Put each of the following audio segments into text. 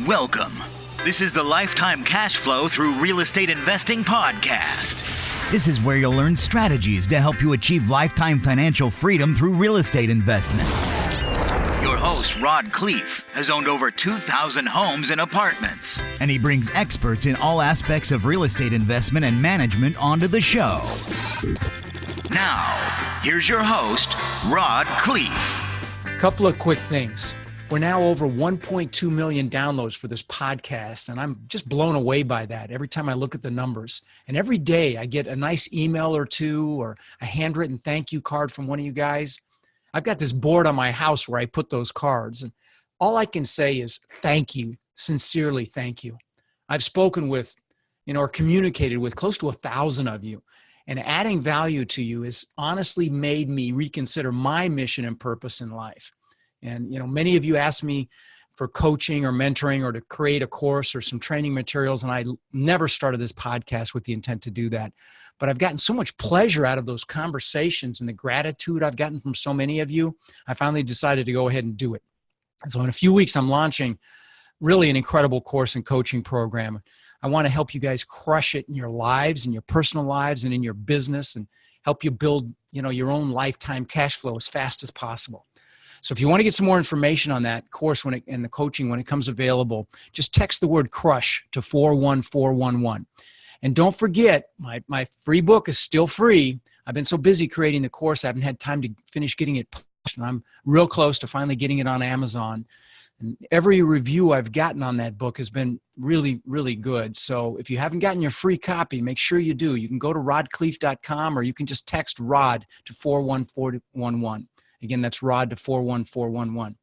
Welcome. This is the Lifetime Cash Flow Through Real Estate Investing podcast. This is where you'll learn strategies to help you achieve lifetime financial freedom through real estate investment. Your host, R.U.B.S, has owned over 2,000 homes and apartments, and he brings experts in all aspects of real estate investment and management onto the show. Now, here's your host, Khleif. Couple of quick things. We're now over 1.2 million downloads for this podcast, and I'm just blown away by that every time I look at the numbers. And every day I get a nice email or two or a handwritten thank you card from one of you guys. I've got this board on my house where I put those cards, and all I can say is thank you, sincerely thank you. I've spoken with, or communicated with close to 1,000 of you, and adding value to you has honestly made me reconsider my mission and purpose in life. And, many of you ask me for coaching or mentoring or to create a course or some training materials. And I never started this podcast with the intent to do that. But I've gotten so much pleasure out of those conversations and the gratitude I've gotten from so many of you. I finally decided to go ahead and do it. So in a few weeks, I'm launching really an incredible course and coaching program. I want to help you guys crush it in your lives, in your personal lives, and in your business, and help you build, your own lifetime cash flow as fast as possible. So if you want to get some more information on that course and the coaching when it comes available, just text the word CRUSH to 41411. And don't forget, my free book is still free. I've been so busy creating the course, I haven't had time to finish getting it published, and I'm real close to finally getting it on Amazon. And every review I've gotten on that book has been really, really good. So if you haven't gotten your free copy, make sure you do. You can go to rodkhleif.com, or you can just text ROD to 41411. Again, that's ROD to 41411.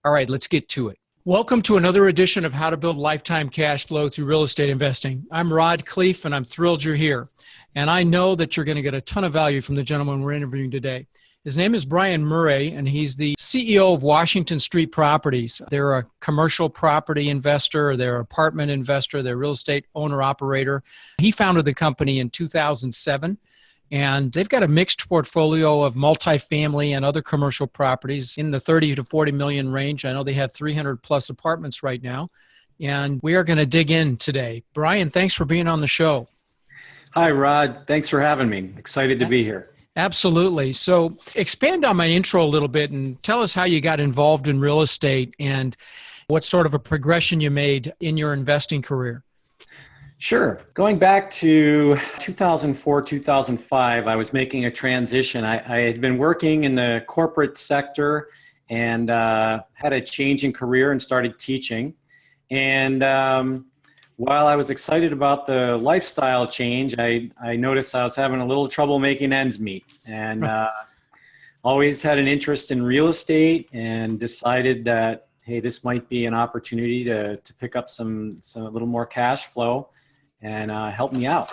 All right, let's get to it. Welcome to another edition of How to Build Lifetime Cash Flow Through Real Estate Investing. I'm R.U.B.S, Khleif, and I'm thrilled you're here. And I know that you're going to get a ton of value from the gentleman we're interviewing today. His name is Brian Murray, and he's the CEO of Washington Street Properties. They're a commercial property investor, they're an apartment investor, they're a real estate owner-operator. He founded the company in 2007. And they've got a mixed portfolio of multifamily and other commercial properties in the 30 to 40 million range. I know they have 300 plus apartments right now. And we are going to dig in today. Brian, thanks for being on the show. Hi, Rod. Thanks for having me. Excited to be here. Absolutely. So expand on my intro a little bit and tell us how you got involved in real estate and what sort of a progression you made in your investing career. Sure. Going back to 2004, 2005, I was making a transition. I had been working in the corporate sector and had a change in career and started teaching. And while I was excited about the lifestyle change, I noticed I was having a little trouble making ends meet. And always had an interest in real estate and decided that, hey, this might be an opportunity to pick up some a little more cash flow and help me out.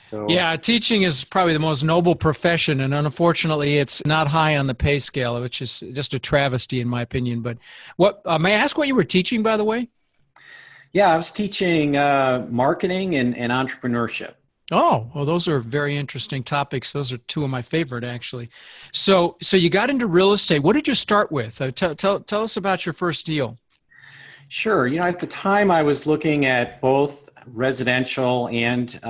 So yeah, teaching is probably the most noble profession, and unfortunately it's not high on the pay scale, which is just a travesty in my opinion. But what may I ask what you were teaching, by the way? Yeah, I was teaching marketing and entrepreneurship. Oh, well, those are very interesting topics. Those are two of my favorite, actually. So you got into real estate. What did you start with? Tell us about your first deal. Sure. At the time I was looking at both residential and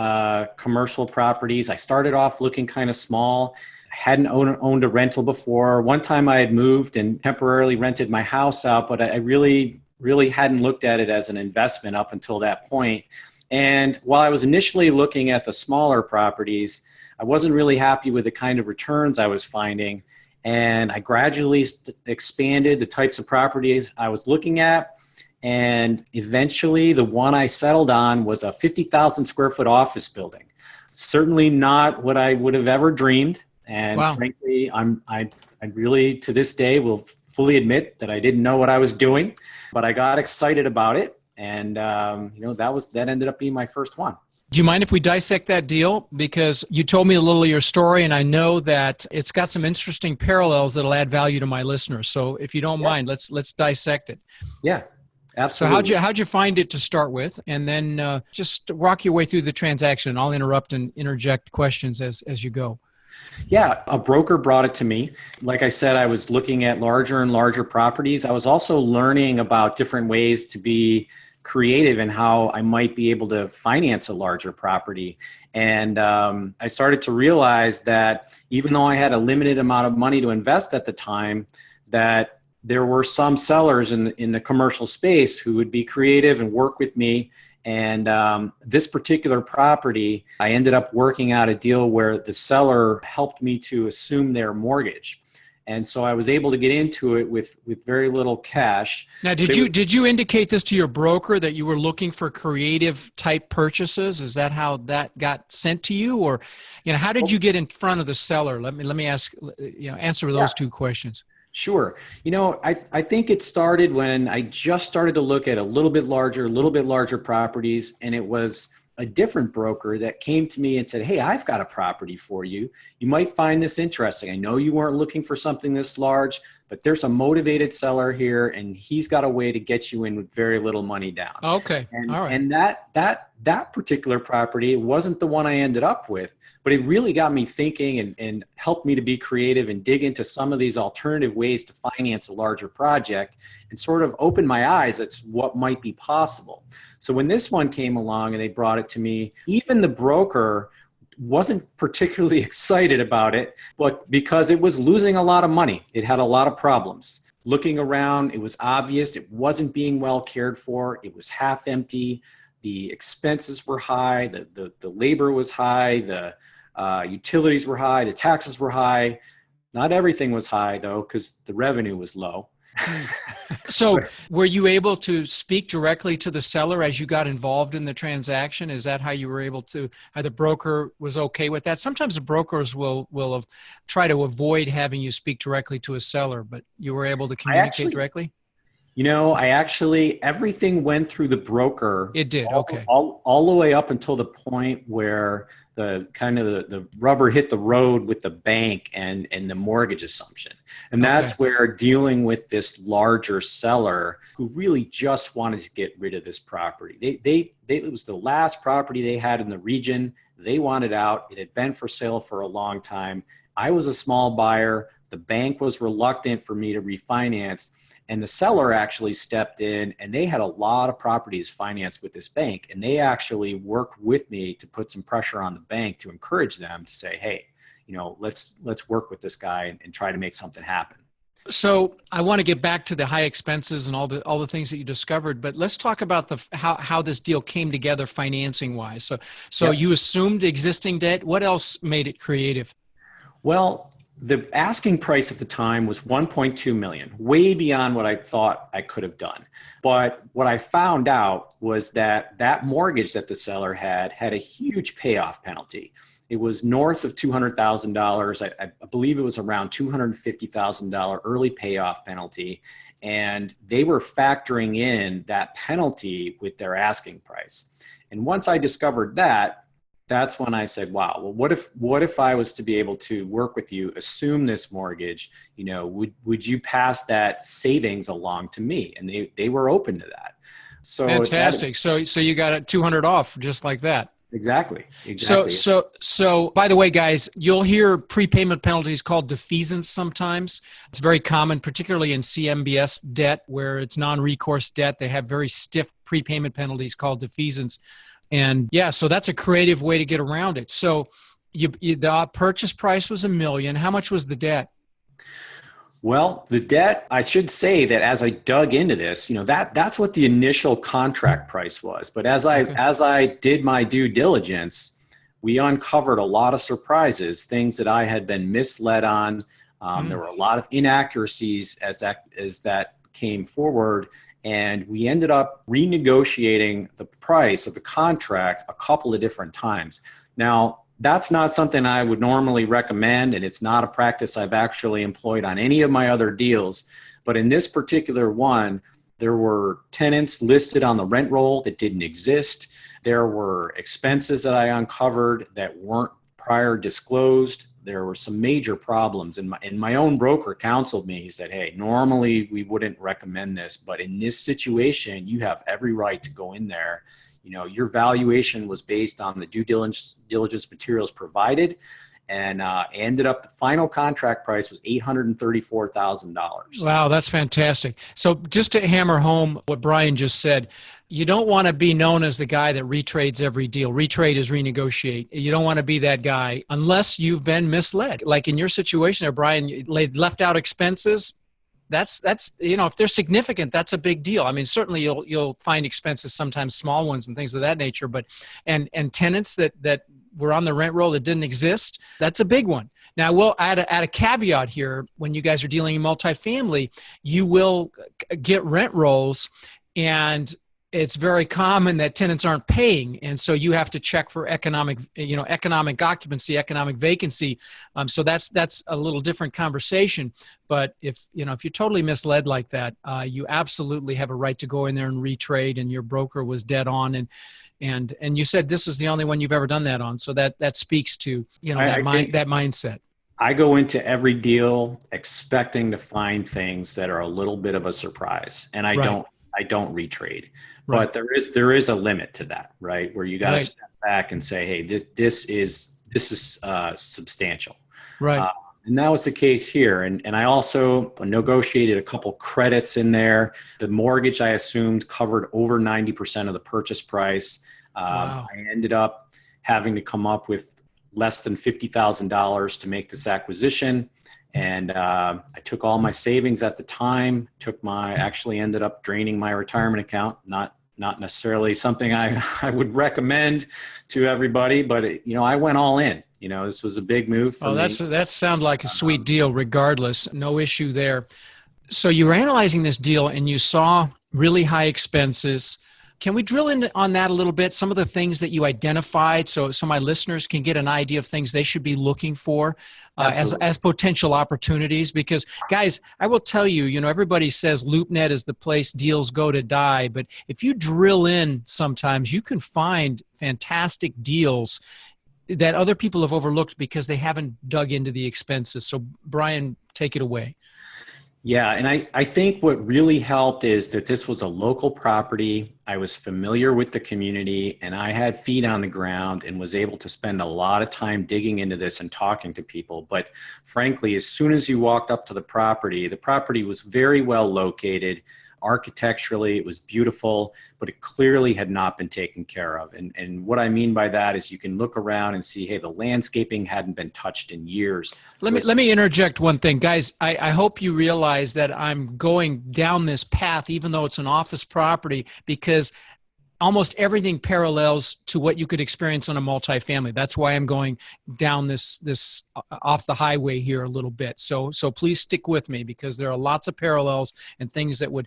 commercial properties. I started off looking kind of small. I hadn't owned a rental before. One time I had moved and temporarily rented my house out, but I really hadn't looked at it as an investment up until that point. And while I was initially looking at the smaller properties, I wasn't really happy with the kind of returns I was finding. And I gradually expanded the types of properties I was looking at. And eventually the one I settled on was a 50,000 square foot office building. Certainly not what I would have ever dreamed. And wow. Frankly, I really to this day will fully admit that I didn't know what I was doing, but I got excited about it. And, that ended up being my first one. Do you mind if we dissect that deal? Because you told me a little of your story, and I know that it's got some interesting parallels that'll add value to my listeners. So if you don't mind, let's dissect it. Yeah. Absolutely. So how'd you find it to start with? And then just walk your way through the transaction. I'll interrupt and interject questions as you go. Yeah, a broker brought it to me. Like I said, I was looking at larger and larger properties. I was also learning about different ways to be creative in how I might be able to finance a larger property. And I started to realize that even though I had a limited amount of money to invest at the time, that there were some sellers in the commercial space who would be creative and work with me. And this particular property, I ended up working out a deal where the seller helped me to assume their mortgage. And so I was able to get into it with very little cash. Now, did you indicate this to your broker that you were looking for creative type purchases? Is that how that got sent to you, or how did you get in front of the seller? Let me ask, answer those two questions. Sure. I think it started when I just started to look at a little bit larger properties, and it was a different broker that came to me and said, "Hey, I've got a property for you. You might find this interesting. I know you weren't looking for something this large, but there's a motivated seller here, and he's got a way to get you in with very little money down." Okay. All right. And that particular property wasn't the one I ended up with, but it really got me thinking and helped me to be creative and dig into some of these alternative ways to finance a larger project and sort of open my eyes at what might be possible. So when this one came along and they brought it to me, even the broker wasn't particularly excited about it, but because it was losing a lot of money, it had a lot of problems. Looking around, it was obvious it wasn't being well cared for. It was half empty. The expenses were high. The labor was high. The utilities were high. The taxes were high. Not everything was high, though, because the revenue was low. So were you able to speak directly to the seller as you got involved in the transaction? Is that how you were able to, the broker was okay with that? Sometimes the brokers will try to avoid having you speak directly to a seller, but you were able to communicate directly? Everything went through the broker. It did, okay. All the way up until the point where the rubber hit the road with the bank and the mortgage assumption. And that's where dealing with this larger seller who really just wanted to get rid of this property. It was the last property they had in the region. They wanted out. It had been for sale for a long time. I was a small buyer. The bank was reluctant for me to refinance. And the seller actually stepped in, and they had a lot of properties financed with this bank. And they actually worked with me to put some pressure on the bank to encourage them to say, "Hey, let's work with this guy and try to make something happen." So I want to get back to the high expenses and all the things that you discovered, but let's talk about how this deal came together financing wise. So you assumed existing debt. What else made it creative? Well, the asking price at the time was $1.2 million, way beyond what I thought I could have done. But what I found out was that mortgage that the seller had a huge payoff penalty. It was north of $200,000. I believe it was around $250,000 early payoff penalty. And they were factoring in that penalty with their asking price. And once I discovered that, that's when I said, "Wow, well, what if I was to be able to work with you, assume this mortgage, would you pass that savings along to me?" And they were open to that. So fantastic. So you got it 200 off just like that. Exactly. So by the way, guys, you'll hear prepayment penalties called defeasance sometimes. It's very common, particularly in CMBS debt where it's non-recourse debt. They have very stiff prepayment penalties called defeasance. And so that's a creative way to get around it. So the purchase price was $1 million. How much was the debt? Well, the debt, I should say that as I dug into this, that's what the initial contract price was. But as I did my due diligence, we uncovered a lot of surprises, things that I had been misled on. There were a lot of inaccuracies as that came forward. And we ended up renegotiating the price of the contract a couple of different times. Now, that's not something I would normally recommend, and it's not a practice I've actually employed on any of my other deals. But in this particular one, there were tenants listed on the rent roll that didn't exist. There were expenses that I uncovered that weren't prior disclosed. There were some major problems, and my own broker counseled me. He said, "Hey, normally we wouldn't recommend this, but in this situation, you have every right to go in there. Your valuation was based on the due diligence materials provided, and ended up, the final contract price was $834,000. Wow, that's fantastic. So just to hammer home what Brian just said, you don't want to be known as the guy that retrades every deal. Retrade is renegotiate. You don't want to be that guy unless you've been misled. Like in your situation there, Brian, you left out expenses. That's if they're significant, that's a big deal. I mean, certainly you'll find expenses, sometimes small ones and things of that nature, but and tenants that were on the rent roll that didn't exist, that's a big one. Now, we'll add a caveat here. When you guys are dealing in multifamily, you will get rent rolls, and it's very common that tenants aren't paying, and so you have to check for economic occupancy, economic vacancy. So that's a little different conversation. But if you're totally misled like that, you absolutely have a right to go in there and retrade, and your broker was dead on. And you said this is the only one you've ever done that on, so that speaks to that mindset. I go into every deal expecting to find things that are a little bit of a surprise, and I don't retrade. Right. But there is a limit to that, right? Where you got to step back and say, hey, this is substantial. Right. And that was the case here. And I also negotiated a couple credits in there. The mortgage I assumed covered over 90% of the purchase price. Wow. I ended up having to come up with less than $50,000 to make this acquisition. And I took all my savings at the time, actually ended up draining my retirement account. Not necessarily something I would recommend to everybody, but I went all in. This was a big move for me. That sounds like a sweet deal regardless. No issue there. So you were analyzing this deal and you saw really high expenses. Can we drill in on that a little bit? Some of the things that you identified, so my listeners can get an idea of things they should be looking for as potential opportunities. Because, guys, I will tell you, everybody says LoopNet is the place deals go to die. But if you drill in, sometimes you can find fantastic deals that other people have overlooked because they haven't dug into the expenses. So, Brian, take it away. Yeah, and I think what really helped is that this was a local property. I was familiar with the community, and I had feet on the ground and was able to spend a lot of time digging into this and talking to people. But frankly, as soon as you walked up to the property was very well located. Architecturally, it was beautiful, but it clearly had not been taken care of. And what I mean by that is you can look around and see, hey, the landscaping hadn't been touched in years. Let me interject one thing. Guys, I hope you realize that I'm going down this path, even though it's an office property, because almost everything parallels to what you could experience on a multifamily. That's why I'm going down this off the highway here a little bit. So please stick with me, because there are lots of parallels and things that would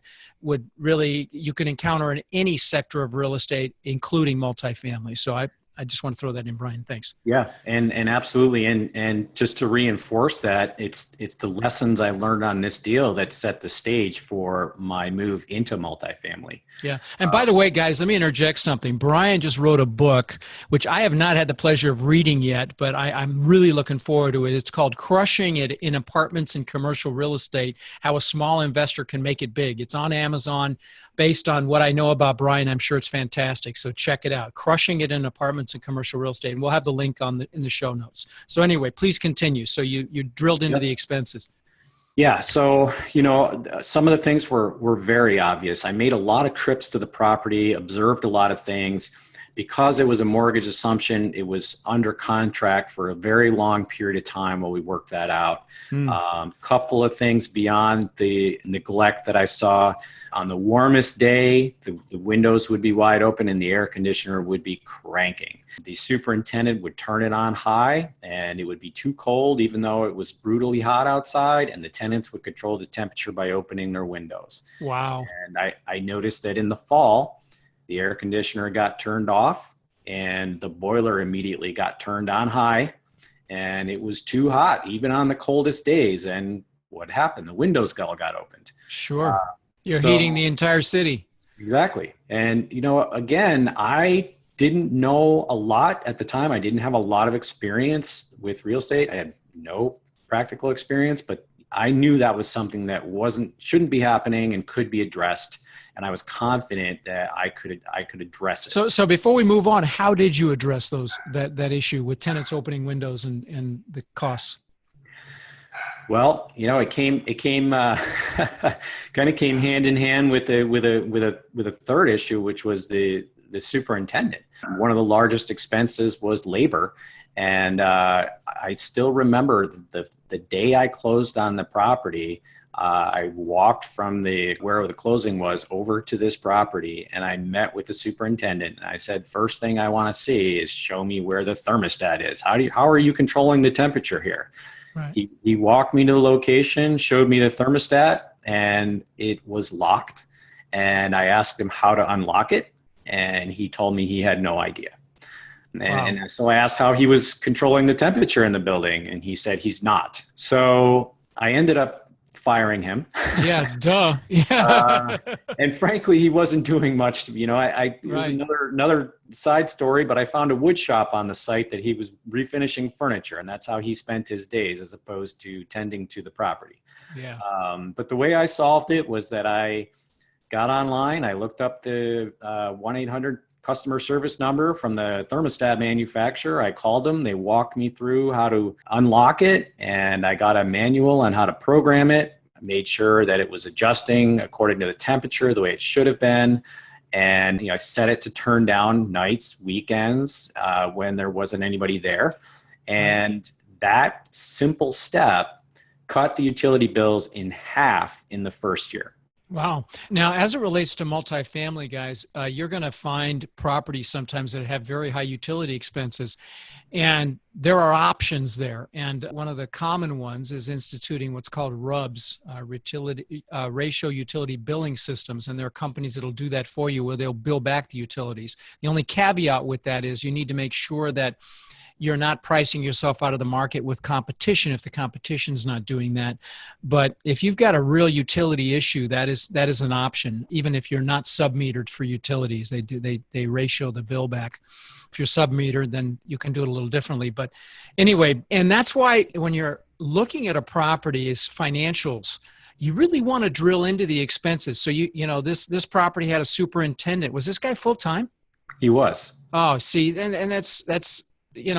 really, you can encounter in any sector of real estate, including multifamily. So I just want to throw that in, Brian. Thanks. Yeah, and absolutely. And just to reinforce that, it's the lessons I learned on this deal that set the stage for my move into multifamily. Yeah. And by the way, guys, let me interject something. Brian just wrote a book, which I have not had the pleasure of reading yet, but I'm really looking forward to it. It's called Crushing It in Apartments and Commercial Real Estate, How a Small Investor Can Make It Big. It's on Amazon. Based on what I know about Brian, I'm sure it's fantastic. So check it out. Crushing It in Apartments and Commercial Real Estate. And we'll have the link in the show notes. So anyway, please continue. So you drilled into the expenses. Yeah. So, some of the things were very obvious. I made a lot of trips to the property, observed a lot of things. Because it was a mortgage assumption, it was under contract for a very long period of time while we worked that out. Couple of things beyond the neglect that I saw. On the warmest day, the windows would be wide open and the air conditioner would be cranking. The superintendent would turn it on high and it would be too cold, even though it was brutally hot outside, and the tenants would control the temperature by opening their windows. Wow. And I noticed that in the fall, the air conditioner got turned off and the boiler immediately got turned on high, and it was too hot even on the coldest days. And what happened? The windows all got opened. Sure. You're heating the entire city. Exactly. And, again, I didn't know a lot at the time. I didn't have a lot of experience with real estate. I had no practical experience, but I knew that was something that shouldn't be happening and could be addressed. and I was confident that I could address it. So before we move on, how did you address that issue with tenants opening windows and the costs? Well, it came kind of came hand in hand with a third issue, which was the superintendent. One of the largest expenses was labor. And I still remember the day I closed on the property. I walked from where the closing was over to this property, and I met with the superintendent. And I said, first thing I want to see is show me where the thermostat is. How are you controlling the temperature here? Right. He walked me to the location, showed me the thermostat, and it was locked. And I asked him how to unlock it, and he told me he had no idea. And so I asked how he was controlling the temperature in the building, and he said he's not. So I ended up firing him. Yeah, duh. Yeah. And frankly, he wasn't doing much. It was another side story, but I found a wood shop on the site that he was refinishing furniture, and that's how he spent his days as opposed to tending to the property. Yeah. But the way I solved it was that I got online. I looked up the 1-800 customer service number from the thermostat manufacturer. I called them. They walked me through how to unlock it, and I got a manual on how to program it. I made sure that it was adjusting according to the temperature the way it should have been. And I set it to turn down nights, weekends, when there wasn't anybody there. And that simple step cut the utility bills in half in the first year. Wow. Now, as it relates to multifamily, guys, you're going to find properties sometimes that have very high utility expenses, and there are options there. And one of the common ones is instituting what's called R.U.B.S, ratio utility billing systems. And there are companies that'll do that for you where they'll bill back the utilities. The only caveat with that is you need to make sure that you're not pricing yourself out of the market with competition if the competition's not doing that. But if you've got a real utility issue, that is an option. Even if you're not sub-metered for utilities, they ratio the bill back. If you're sub-metered, then you can do it a little differently. But anyway, and that's why when you're looking at a property is financials, you really want to drill into the expenses. So this property had a superintendent. Was this guy full-time? He was. Oh, see, and that's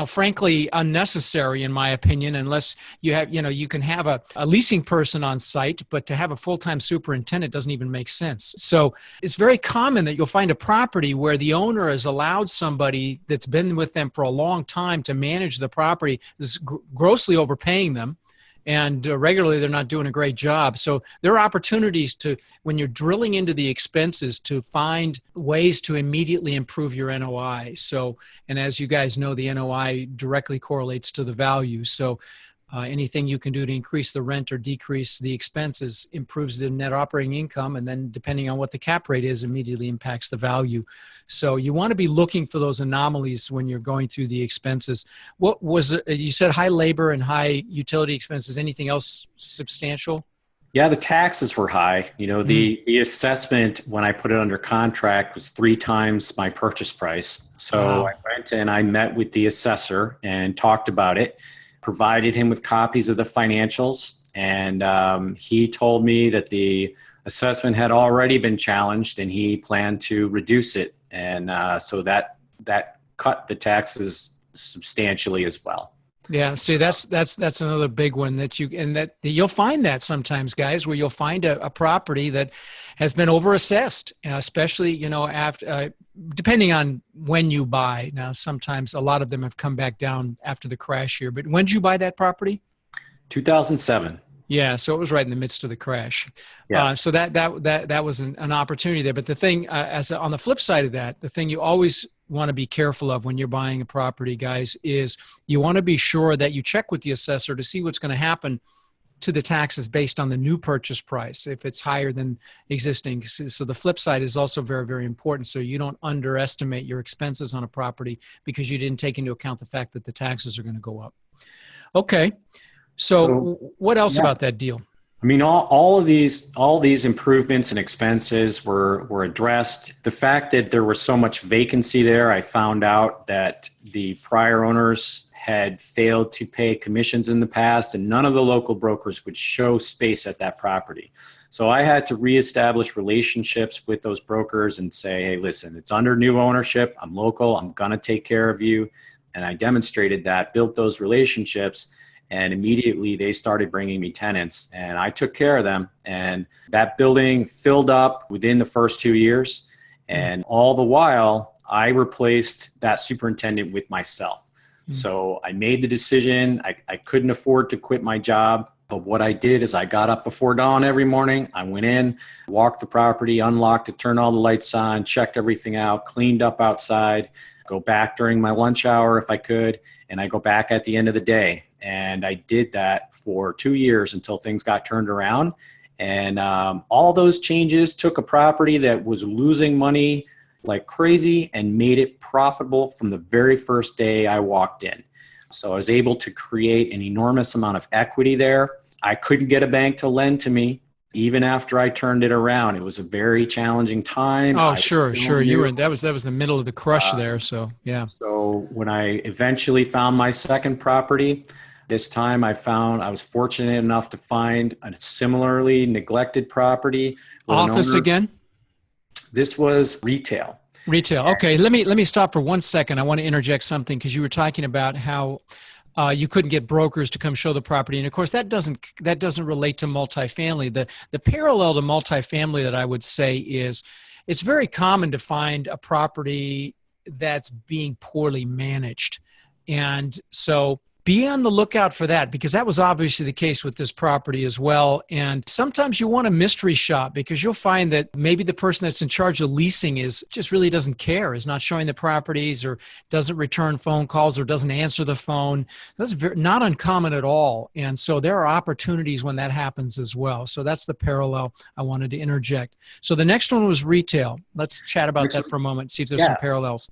frankly unnecessary in my opinion, unless you have, you can have a leasing person on site, but to have a full-time superintendent doesn't even make sense. So it's very common that you'll find a property where the owner has allowed somebody that's been with them for a long time to manage the property, is grossly overpaying them. And regularly, they're not doing a great job. So there are opportunities when you're drilling into the expenses, to find ways to immediately improve your NOI. So, and as you guys know, the NOI directly correlates to the value. So anything you can do to increase the rent or decrease the expenses improves the net operating income. And then depending on what the cap rate is, immediately impacts the value. So you want to be looking for those anomalies when you're going through the expenses. What was it? You said high labor and high utility expenses. Anything else substantial? Yeah, the taxes were high. The assessment when I put it under contract was 3 times my purchase price. So wow. I went and I met with the assessor and talked about it. Provided him with copies of the financials, and he told me that the assessment had already been challenged and he planned to reduce it. And so that cut the taxes substantially as well. Yeah, see, that's another big one that you'll find that sometimes, guys, where you'll find a property that has been overassessed, especially after depending on when you buy. Now, sometimes a lot of them have come back down after the crash here. But when did you buy that property? 2007. Yeah, so it was right in the midst of the crash. Yeah. So that was an opportunity there. But the thing, on the flip side of that, the thing you always want to be careful of when you're buying a property, guys, is you want to be sure that you check with the assessor to see what's going to happen to the taxes based on the new purchase price, if it's higher than existing. So the flip side is also very, very important. So you don't underestimate your expenses on a property because you didn't take into account the fact that the taxes are going to go up. Okay. So what else about that deal? I mean, all these improvements and expenses were addressed. The fact that there was so much vacancy there, I found out that the prior owners had failed to pay commissions in the past, and none of the local brokers would show space at that property. So I had to reestablish relationships with those brokers and say, hey, listen, it's under new ownership. I'm local. I'm going to take care of you. And I demonstrated that, built those relationships, and immediately they started bringing me tenants and I took care of them. And that building filled up within the first 2 years. And all the while, I replaced that superintendent with myself. So I made the decision. I couldn't afford to quit my job. But what I did is I got up before dawn every morning. I went in, walked the property, unlocked it, turned all the lights on, checked everything out, cleaned up outside, go back during my lunch hour if I could, and I go back at the end of the day. And I did that for 2 years until things got turned around. And all those changes took a property that was losing money like crazy and made it profitable from the very first day I walked in. So I was able to create an enormous amount of equity there. I couldn't get a bank to lend to me even after I turned it around. It was a very challenging time. Oh, sure. You were that was the middle of the crush there. So yeah. So when I eventually found my second property, this time I was fortunate enough to find a similarly neglected property. Office again? This was retail. Retail. Okay. Let me stop for 1 second. I want to interject something because you were talking about how you couldn't get brokers to come show the property. And of course that doesn't relate to multifamily. The parallel to multifamily that I would say is it's very common to find a property that's being poorly managed. And so be on the lookout for that, because that was obviously the case with this property as well. And sometimes you want a mystery shop because you'll find that maybe the person that's in charge of leasing just really doesn't care, is not showing the properties or doesn't return phone calls or doesn't answer the phone. That's not uncommon at all. And so there are opportunities when that happens as well. So that's the parallel I wanted to interject. So the next one was retail. Let's chat about that for a moment, see if there's some parallels.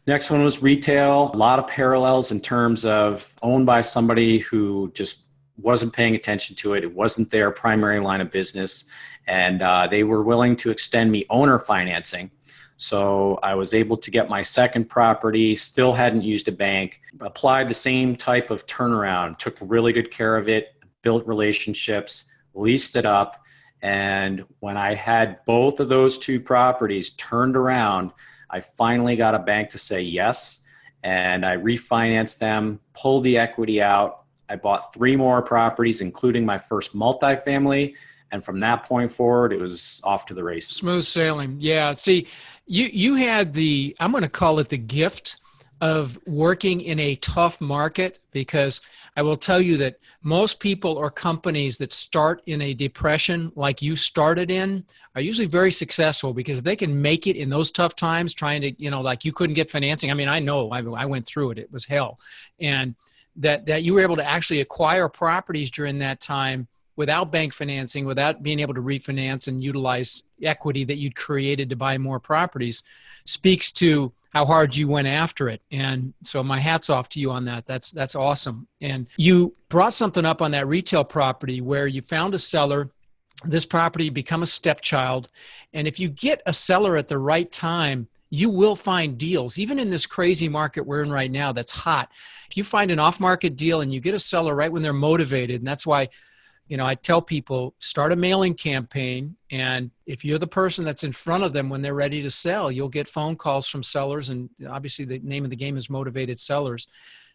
Next one was retail. A lot of parallels in terms of owned by somebody who just wasn't paying attention to it. It wasn't their primary line of business. And they were willing to extend me owner financing. So I was able to get my second property, still hadn't used a bank, applied the same type of turnaround, took really good care of it, built relationships, leased it up. And when I had both of those two properties turned around, I finally got a bank to say yes, and I refinanced them, pulled the equity out. I bought 3 more properties, including my first multifamily. And from that point forward, it was off to the races. Smooth sailing. Yeah. See, you had I'm going to call it the gift of working in a tough market, because I will tell you that most people or companies that start in a depression like you started in are usually very successful, because if they can make it in those tough times trying to, like you couldn't get financing. I mean, I know I went through it. It was hell. And that you were able to actually acquire properties during that time without bank financing, without being able to refinance and utilize equity that you'd created to buy more properties, speaks to how hard you went after it. And so my hat's off to you on that. That's awesome. And you brought something up on that retail property where you found a seller. This property become a stepchild. And if you get a seller at the right time, you will find deals, even in this crazy market we're in right now that's hot. If you find an off-market deal and you get a seller right when they're motivated, and that's why I tell people, start a mailing campaign. And if you're the person that's in front of them when they're ready to sell, you'll get phone calls from sellers. And obviously the name of the game is motivated sellers.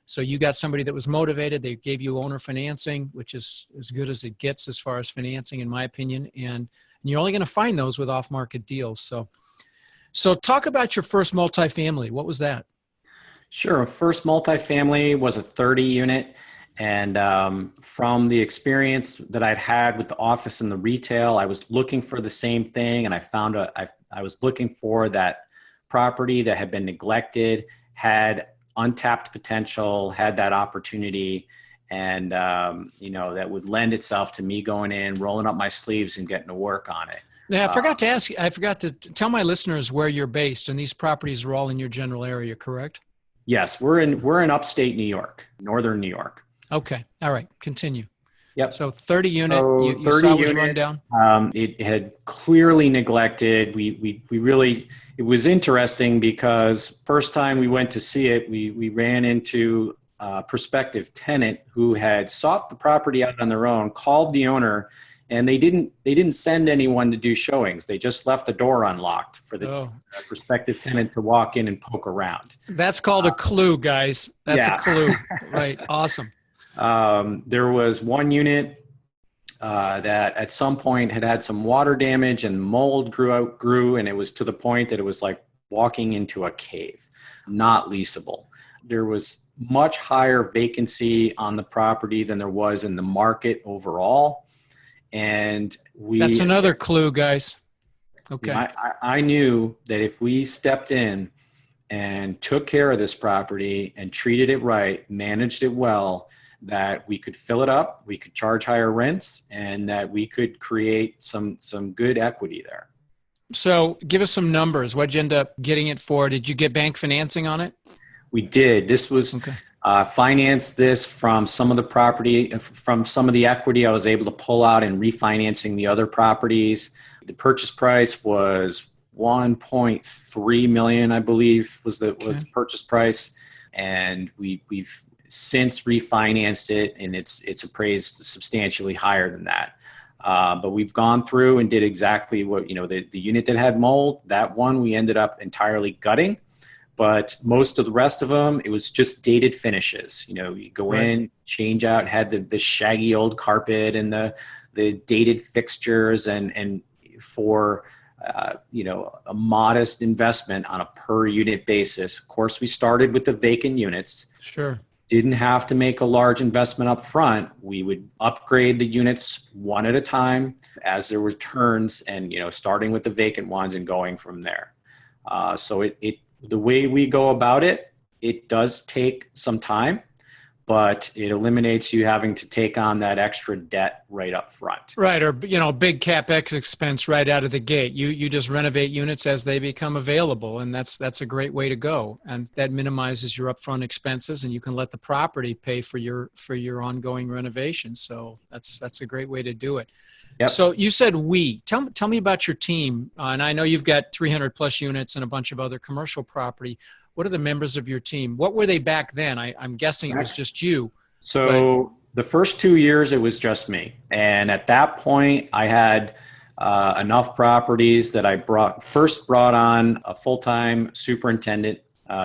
So you got somebody that was motivated. They gave you owner financing, which is as good as it gets as far as financing, in my opinion. And you're only going to find those with off-market deals. So talk about your first multifamily. What was that? Sure. First multifamily was a 30 unit. And from the experience that I'd had with the office and the retail, I was looking for the same thing. And I found I was looking for that property that had been neglected, had untapped potential, had that opportunity, and that would lend itself to me going in, rolling up my sleeves and getting to work on it. Yeah, I forgot to tell my listeners where you're based, and these properties are all in your general area, correct? Yes, we're in upstate New York, northern New York. Okay. All right. Continue. Yep. So 30 unit, so you saw was run down? It had clearly neglected. It was interesting because first time we went to see it, we ran into a prospective tenant who had sought the property out on their own, called the owner, And they didn't send anyone to do showings. They just left the door unlocked for the prospective tenant to walk in and poke around. That's called a clue, guys. That's yeah. a clue. Right. Awesome. There was one unit that at some point had some water damage, and mold grew, and it was to the point that it was like walking into a cave, not leasable. There was much higher vacancy on the property than there was in the market overall. And that's another clue, guys. Okay. I knew that if we stepped in and took care of this property and treated it right, managed it well, that we could fill it up, we could charge higher rents, and that we could create some good equity there. So give us some numbers. What'd you end up getting it for? Did you get bank financing on it? We did. This was financed this from some of the property, from some of the equity I was able to pull out and refinancing the other properties. The purchase price was $1.3 million, I believe, was the purchase price, and we've since refinanced it, and it's appraised substantially higher than that. But we've gone through and did exactly what, the unit that had mold, that one we ended up entirely gutting. But most of the rest of them, it was just dated finishes. You go in, change out, had the shaggy old carpet and the dated fixtures, and for a modest investment on a per unit basis. Of course, we started with the vacant units. Sure. Didn't have to make a large investment up front. We would upgrade the units one at a time as there were turns, and starting with the vacant ones and going from there. So the way we go about it, it does take some time, but it eliminates you having to take on that extra debt right up front. Right. Or, big Capex expense right out of the gate. You just renovate units as they become available. And that's a great way to go. And that minimizes your upfront expenses, and you can let the property pay for your ongoing renovation. So that's a great way to do it. Yep. So you said tell me about your team. And I know you've got 300 plus units and a bunch of other commercial property. What are the members of your team? What were they back then? I'm guessing it was just you. So the first 2 years, it was just me. And at that point, I had enough properties that I brought on a full-time superintendent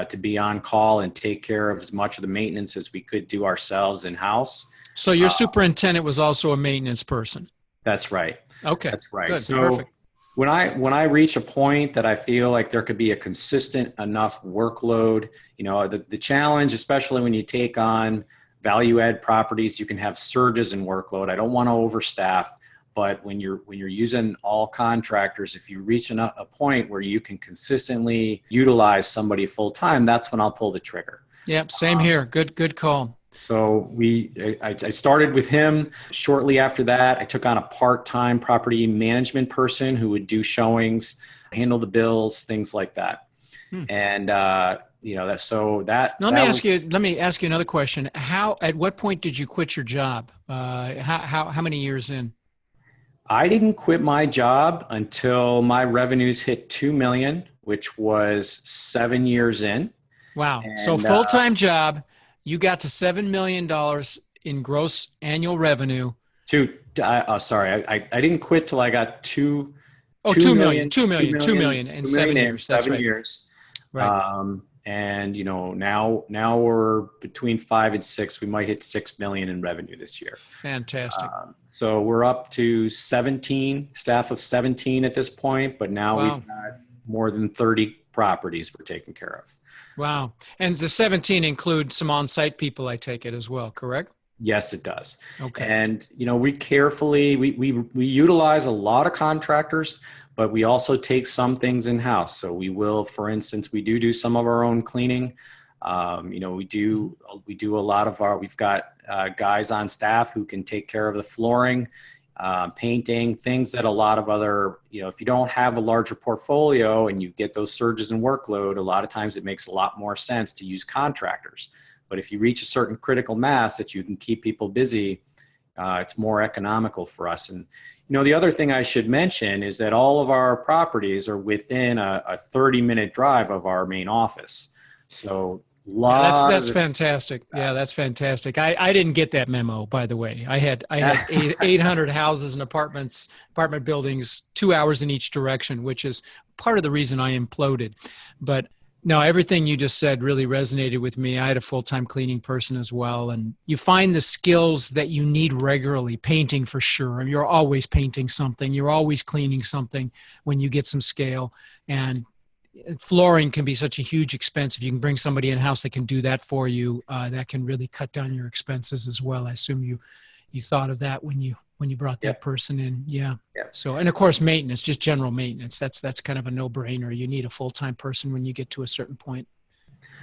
to be on call and take care of as much of the maintenance as we could do ourselves in-house. So your superintendent was also a maintenance person? That's right. Okay. That's right. Good. So Perfect. when I reach a point that I feel like there could be a consistent enough workload, the challenge, especially when you take on value add properties, you can have surges in workload. I don't want to overstaff, but when you're using all contractors, if you reach a point where you can consistently utilize somebody full time, that's when I'll pull the trigger. Yep. Same here. Good call. So I started with him. Shortly after that, I took on a part-time property management person who would do showings, handle the bills, things like that. And let me ask you another question. At what point did you quit your job? How many years in? I didn't quit my job until my revenues hit 2 million, which was 7 years in. Wow. And, so full-time job. You got to $7 million in gross annual revenue. Sorry, I didn't quit till I got $2 million in 7 years. That's right. 7 years. Right. And now we're between 5 and 6. We might hit 6 million in revenue this year. Fantastic. So we're up to 17 staff of 17 at this point, but now we've got more than 30 properties we're taking care of. Wow. And the 17 include some on-site people, I take it as well, correct? Yes, it does. Okay. And, we carefully, we utilize a lot of contractors, but we also take some things in-house. So we will, for instance, we do some of our own cleaning. We do a lot of we've got guys on staff who can take care of the flooring, painting, things that a lot of other, if you don't have a larger portfolio and you get those surges in workload, a lot of times it makes a lot more sense to use contractors. But if you reach a certain critical mass that you can keep people busy, it's more economical for us. And, the other thing I should mention is that all of our properties are within a 30-minute drive of our main office. So That's fantastic. Yeah, that's fantastic. I didn't get that memo, by the way. I had 800 houses and apartment buildings, 2 hours in each direction, which is part of the reason I imploded. But no, everything you just said really resonated with me. I had a full-time cleaning person as well, and you find the skills that you need regularly. Painting for sure. You're always painting something. You're always cleaning something when you get some scale. And flooring can be such a huge expense. If you can bring somebody in-house that can do that for you, that can really cut down your expenses as well. I assume you thought of that when you brought that person in. Yeah. So, and of course, maintenance, just general maintenance. That's kind of a no-brainer. You need a full-time person when you get to a certain point.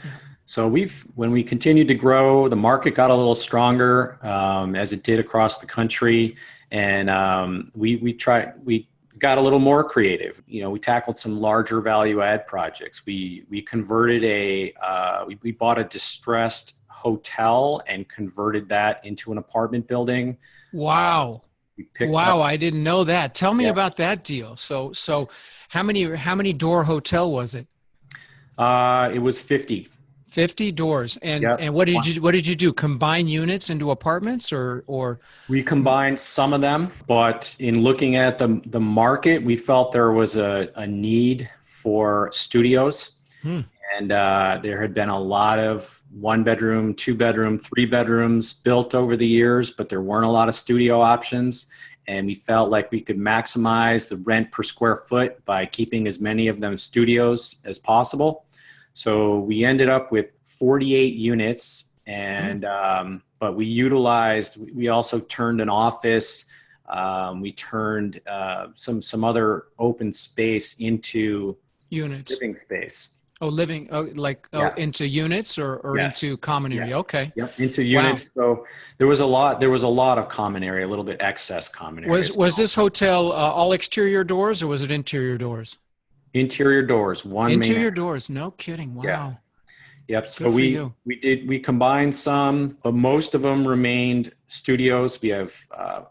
Yeah. So when we continued to grow, the market got a little stronger, as it did across the country. And we got a little more creative. We tackled some larger value add projects. We converted we bought a distressed hotel and converted that into an apartment building. Wow. Wow. I didn't know that. Tell me about that deal. So how many door hotel was it? It was 50. 50 doors. And what did you do? Combine units into apartments or? We combined some of them, but in looking at the market, we felt there was a need for studios. And there had been a lot of 1-bedroom, 2-bedroom, 3-bedrooms built over the years, but there weren't a lot of studio options. And we felt like we could maximize the rent per square foot by keeping as many of them studios as possible. So we ended up with 48 units, and but we also turned an office. We turned some other open space into units, living space. Into units or yes. Into common area. Okay. Yep. Into units. Wow. So there was a lot of common area, a little bit excess common area. Was this hotel all exterior doors or was it interior doors? Interior doors. Interior doors. No kidding. Wow. Yeah. Yep. So we combined some, but most of them remained studios. We have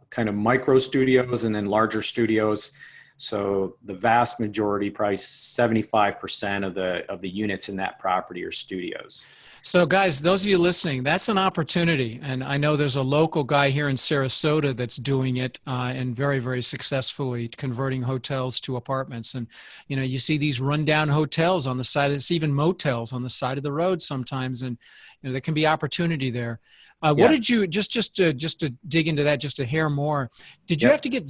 kind of micro studios and then larger studios. So the vast majority, probably 75% of the units in that property are studios. So guys, those of you listening, that's an opportunity. And I know there's a local guy here in Sarasota that's doing it and very, very successfully converting hotels to apartments. And, you see these rundown hotels on the side, it's even motels on the side of the road sometimes. And, there can be opportunity there. What did you, just to dig into that just a hair more, did you have to get,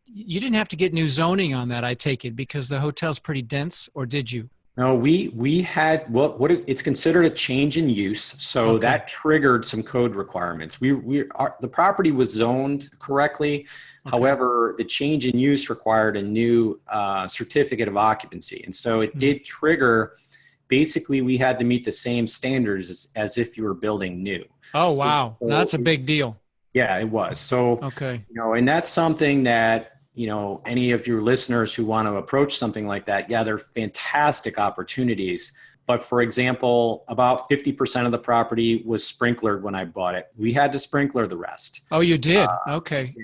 you didn't have to get new zoning on that, I take it, because the hotel's pretty dense, or did you? No, we had it's considered a change in use, so that triggered some code requirements. The property was zoned correctly, however, the change in use required a new certificate of occupancy, and so it did trigger. Basically, we had to meet the same standards as if you were building new. Oh wow, that's a big deal. Yeah, it was. So and that's something that. Any of your listeners who want to approach something like that, they're fantastic opportunities. But for example, about 50% of the property was sprinklered when I bought it. We had to sprinkler the rest. Oh, you did? Okay.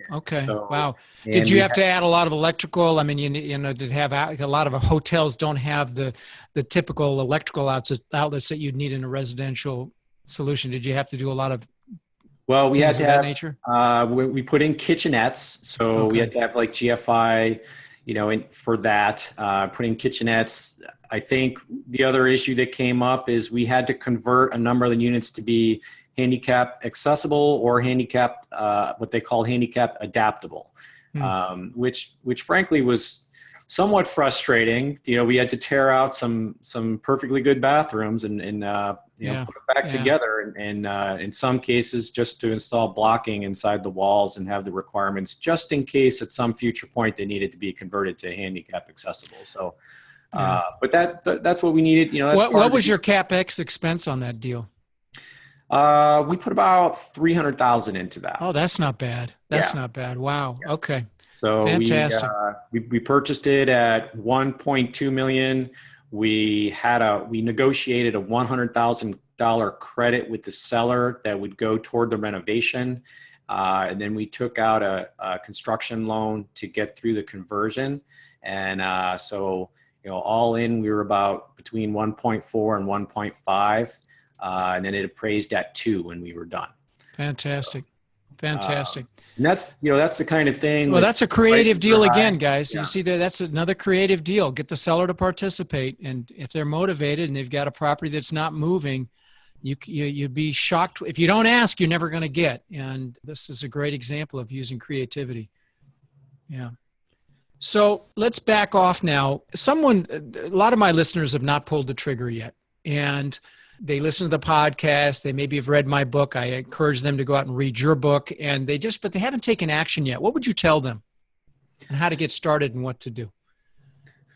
So, wow. Did you have to add a lot of electrical? I mean, did have a lot of hotels don't have the typical electrical outlets that you'd need in a residential solution. Did you have to do a lot of Well, we had to have, nature? We put in kitchenettes. So we had to have like GFI, for that, put in kitchenettes. I think the other issue that came up is we had to convert a number of the units to be handicap accessible or handicap, what they call handicap adaptable, which frankly was somewhat frustrating. We had to tear out some perfectly good bathrooms and put it back together, and in some cases just to install blocking inside the walls and have the requirements just in case at some future point they needed to be converted to handicap accessible. So, but that's what we needed. What was your Capex expense on that deal? We put about $300,000 into that. Oh, that's not bad. That's not bad. Wow. Yeah. Okay. So fantastic. We purchased it at $1.2 million. We negotiated a $100,000 credit with the seller that would go toward the renovation. And then we took out a construction loan to get through the conversion. And so all in, we were about between 1.4 and 1.5. And then it appraised at 2 when we were done. Fantastic. Fantastic. And that's the kind of thing. Well, that's a creative deal again, guys. Yeah. You see that's another creative deal. Get the seller to participate. And if they're motivated and they've got a property that's not moving, you'd be shocked. If you don't ask, you're never going to get. And this is a great example of using creativity. Yeah. So let's back off now. A lot of my listeners have not pulled the trigger yet. And they listen to the podcast. They maybe have read my book. I encourage them to go out and read your book. And but they haven't taken action yet. What would you tell them and how to get started and what to do?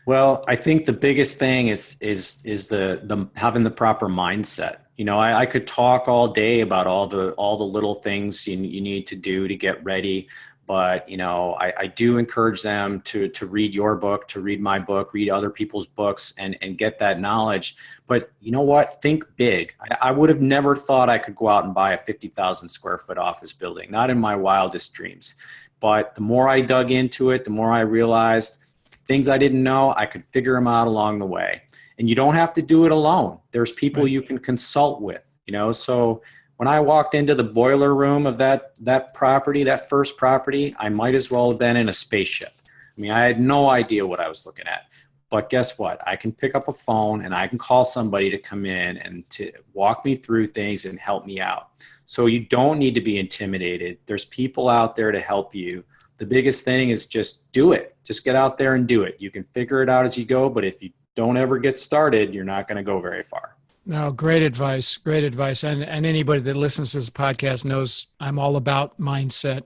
Well, I think the biggest thing is the having the proper mindset. I could talk all day about all the little things you need to do to get ready. But, I do encourage them to read your book, to read my book, read other people's books and get that knowledge. But you know what? Think big. I would have never thought I could go out and buy a 50,000 square foot office building, not in my wildest dreams. But the more I dug into it, the more I realized things I didn't know, I could figure them out along the way. And you don't have to do it alone. There's people you can consult with, so when I walked into the boiler room of that property, that first property, I might as well have been in a spaceship. I mean, I had no idea what I was looking at. But guess what? I can pick up a phone and I can call somebody to come in and to walk me through things and help me out. So you don't need to be intimidated. There's people out there to help you. The biggest thing is just do it. Just get out there and do it. You can figure it out as you go, but if you don't ever get started, you're not going to go very far. No, great advice. Great advice. And anybody that listens to this podcast knows I'm all about mindset.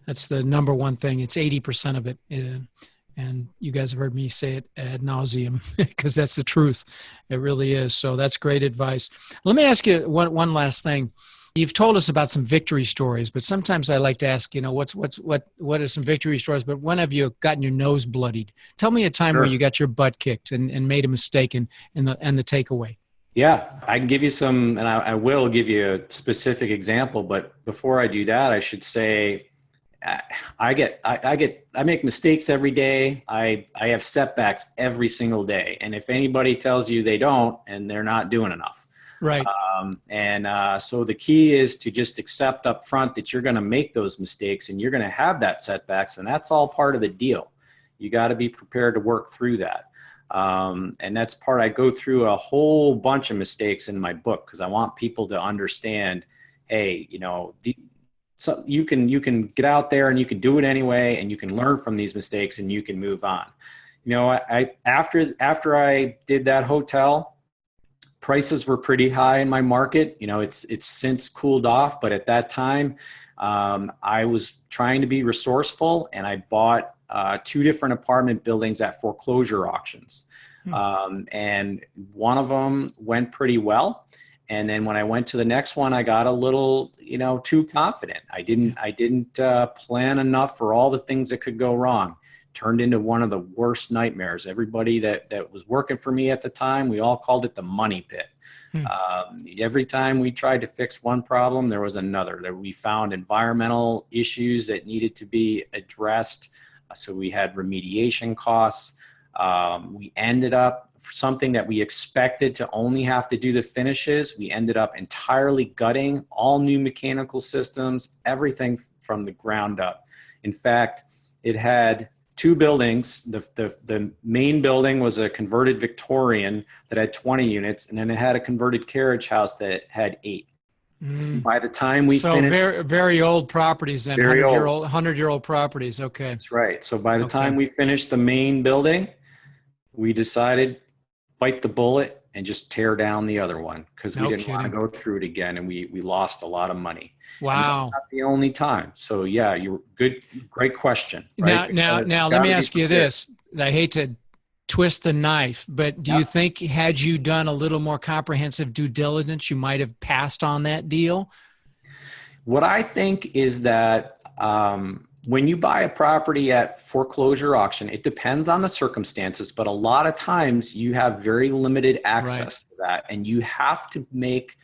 That's the number one thing. It's 80% of it. And you guys have heard me say it ad nauseum because that's the truth. It really is. So that's great advice. Let me ask you one last thing. You've told us about some victory stories, but sometimes I like to ask, what are some victory stories, but when have you gotten your nose bloodied? Tell me a time where you got your butt kicked and made a mistake and the takeaway. Yeah, I can give you some, and I will give you a specific example. But before I do that, I should say, I make mistakes every day. I have setbacks every single day. And if anybody tells you they don't, and they're not doing enough. Right. So the key is to just accept up front that you're going to make those mistakes and you're going to have that setbacks, and that's all part of the deal. You got to be prepared to work through that. And that's part, I go through a whole bunch of mistakes in my book because I want people to understand, hey, so you can get out there and you can do it anyway, and you can learn from these mistakes and you can move on. After I did that hotel, prices were pretty high in my market. It's since cooled off, but at that time, I was trying to be resourceful, and I bought 2 different apartment buildings at foreclosure auctions. And one of them went pretty well. And then when I went to the next one, I got a little, too confident. I didn't plan enough for all the things that could go wrong. Turned into one of the worst nightmares. Everybody that was working for me at the time, we all called it the money pit. Every time we tried to fix one problem, there was another. We found environmental issues that needed to be addressed. So we had remediation costs. We ended up, something that we expected to only have to do the finishes, we ended up entirely gutting all new mechanical systems, everything from the ground up. In fact, it had 2 buildings. The main building was a converted Victorian that had 20 units, and then it had a converted carriage house that had 8. By the time we finished, very, very old properties then, 100-year-old properties. Okay. That's right. So by the time we finished the main building, we decided bite the bullet and just tear down the other one because we didn't want to go through it again, and we lost a lot of money. Wow. That's not the only time. So yeah, you're good. Great question. Right? Now, let me ask you this. I hate to twist the knife, but do you think had you done a little more comprehensive due diligence, you might have passed on that deal? What I think is that when you buy a property at foreclosure auction, it depends on the circumstances, but a lot of times you have very limited access to that, and you have to make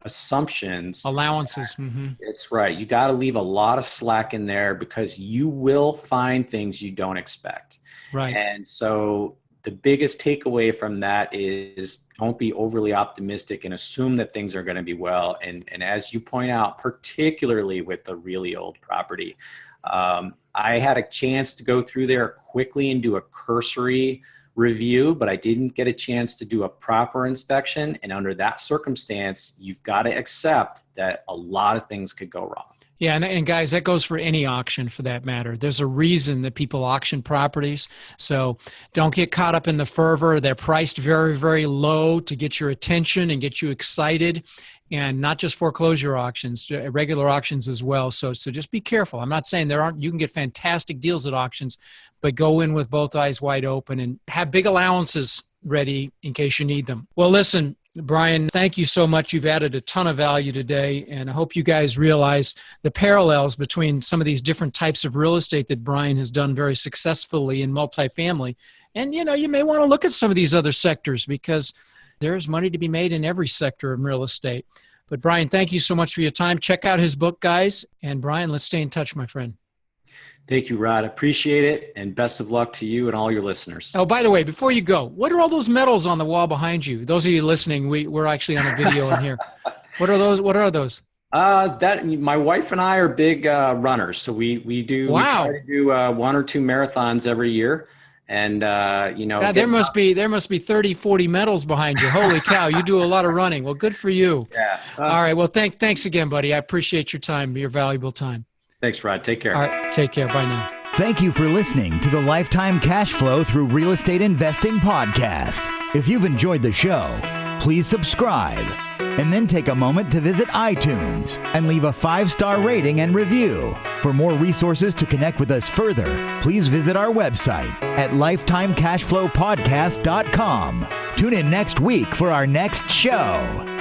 assumptions. Allowances. It's right. You got to leave a lot of slack in there because you will find things you don't expect. Right. And so the biggest takeaway from that is don't be overly optimistic and assume that things are going to be well. And as you point out, particularly with the really old property, I had a chance to go through there quickly and do a cursory review, but I didn't get a chance to do a proper inspection. And under that circumstance, you've got to accept that a lot of things could go wrong. Yeah, and guys, that goes for any auction for that matter. There's a reason that people auction properties. So don't get caught up in the fervor. They're priced very, very low to get your attention and get you excited. And not just foreclosure auctions, regular auctions as well. So just be careful. I'm not saying you can get fantastic deals at auctions, but go in with both eyes wide open and have big allowances ready in case you need them. Well, listen, Brian, thank you so much. You've added a ton of value today, and I hope you guys realize the parallels between some of these different types of real estate that Brian has done very successfully in multifamily. And, you may want to look at some of these other sectors because there's money to be made in every sector of real estate. But Brian, thank you so much for your time. Check out his book, guys. And Brian, let's stay in touch, my friend. Thank you, Rod. Appreciate it. And best of luck to you and all your listeners. Oh, by the way, before you go, what are all those medals on the wall behind you? Those of you listening, we're actually on a video in here. What are those? What are those? That my wife and I are big runners. So we try to do 1 or 2 marathons every year. And, God, there must be 30, 40 medals behind you. Holy cow. You do a lot of running. Well, good for you. Yeah. All right. Well, thanks again, buddy. I appreciate your time, your valuable time. Thanks, Rod. Take care. All right. Take care. Bye now. Thank you for listening to the Lifetime Cash Flow Through Real Estate Investing podcast. If you've enjoyed the show, please subscribe and then take a moment to visit iTunes and leave a 5-star rating and review. For more resources to connect with us further, please visit our website at lifetimecashflowpodcast.com. Tune in next week for our next show.